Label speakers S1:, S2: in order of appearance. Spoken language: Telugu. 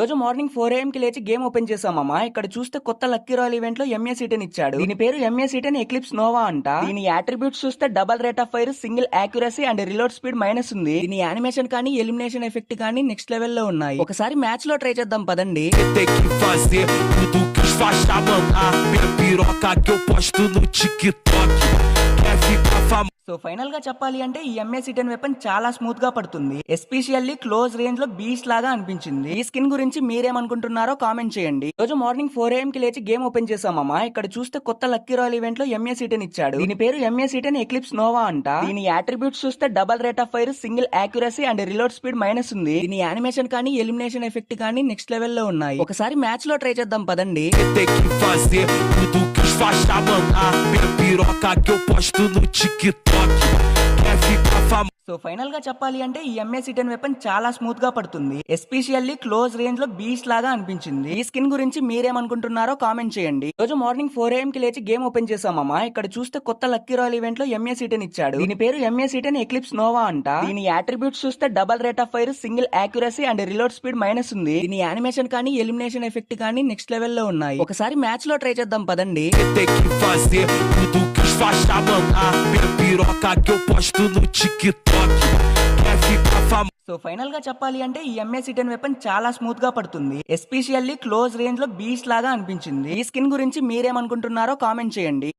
S1: రోజు మార్నింగ్ 4 AM కి లేచి గేమ్ ఓపెన్ చేసామమ్మా. ఇక్కడ చూస్తే కొత్త లక్కీ రాయల్ ఈవెంట్ లో ఎంఏ సీటన్ ఇచ్చాడు. దీని పేరు ఎంఏ సీటన్ ఎక్లిప్స్ నోవా అంట. దీని అట్రిబ్యూట్స్ చూస్తే double rate of fire, single accuracy and reload speed minus ఉంది. దీని యానిమేషన్ కానీ ఎలిమినేషన్ ఎఫెక్ట్ కానీ నెక్స్ట్ లెవెల్ లో ఉన్నాయి. ఒకసారి మ్యాచ్ లో ట్రై చేద్దాం పదండి.
S2: Tem que fazer tudo que os faixa mandar. Minha piroca que eu posto no TikTok. Quer ficar famoso?
S1: So final గా చెప్పాలి అంటే ఈ ఎంఏ సీటన్ వెపన్ చాలా స్మూత్ గా పడుతుంది. ఎస్పెషల్లీ క్లోజ్ రేంజ్ లో బీస్ట్ లాగా అనిపించింది. ఈ స్కిన్ గురించి మీరేమనుకుంటున్నారో కామెంట్ చేయండి. రోజు మార్నింగ్ 4 AM కి లేచి గేమ్ ఓపెన్ చేసామమ్మా. ఇక్కడ చూస్తే కొత్త లక్కీ రాయల్ ఈవెంట్ లో ఎంఏ సీటన్ ఇచ్చాడు. దీని పేరు ఎంఏ సీటన్ ఎక్లిప్స్ నోవా అంట. దీని అట్రిబ్యూట్స్ చూస్తే double rate of fire, single accuracy and reload speed minus ఉంది. దీని యానిమేషన్ కానీ ఎలిమినేషన్ ఎఫెక్ట్ కానీ నెక్స్ట్ లెవెల్ లో ఉన్నాయి. ఒకసారి మ్యాచ్ లో ట్రై చేద్దాం పదండి.
S2: Tem que fazer tudo que os faixa mandar. Minha piroca que eu posto no TikTok. Quer ficar famoso?
S1: So final గా చెప్పాలి అంటే ఈ ఎంఏ సీటన్ వెపన్ చాలా స్మూత్ గా పడుతుంది. ఎస్పెషల్లీ క్లోజ్ రేంజ్ లో బీస్ట్ లాగా అనిపించింది. ఈ స్కిన్ గురించి మీరేమనుకుంటున్నారో కామెంట్ చేయండి. రోజు మార్నింగ్ 4 AM కి లేచి గేమ్ ఓపెన్ చేసామమ్మా. ఇక్కడ చూస్తే కొత్త లక్కీ రాయల్ ఈవెంట్ లో ఎంఏ సీటన్ ఇచ్చాడు. దీని పేరు ఎంఏ సీటన్ ఎక్లిప్స్ నోవా అంట. దీని అట్రిబ్యూట్స్ చూస్తే double rate of fire, single accuracy and reload speed minus ఉంది. దీని యానిమేషన్ కానీ ఎలిమినేషన్ ఎఫెక్ట్ కానీ నెక్స్ట్ లెవెల్ లో ఉన్నాయి. ఒకసారి మ్యాచ్ లో ట్రై చేద్దాం పదండి.
S2: Tem que fazer tudo que os faixa mandar. Minha piroca que eu posto no TikTok. Quer ficar famoso?
S1: So final గా చెప్పాలి అంటే ఈ ఎంఏ సీటన్ వెపన్ చాలా స్మూత్ గా పడుతుంది. ఎస్పెషల్లీ క్లోజ్ రేంజ్ లో బీస్ట్ లాగా అనిపించింది. ఈ స్కిన్ గురించి మీరేమనుకుంటున్నారో కామెంట్ చేయండి.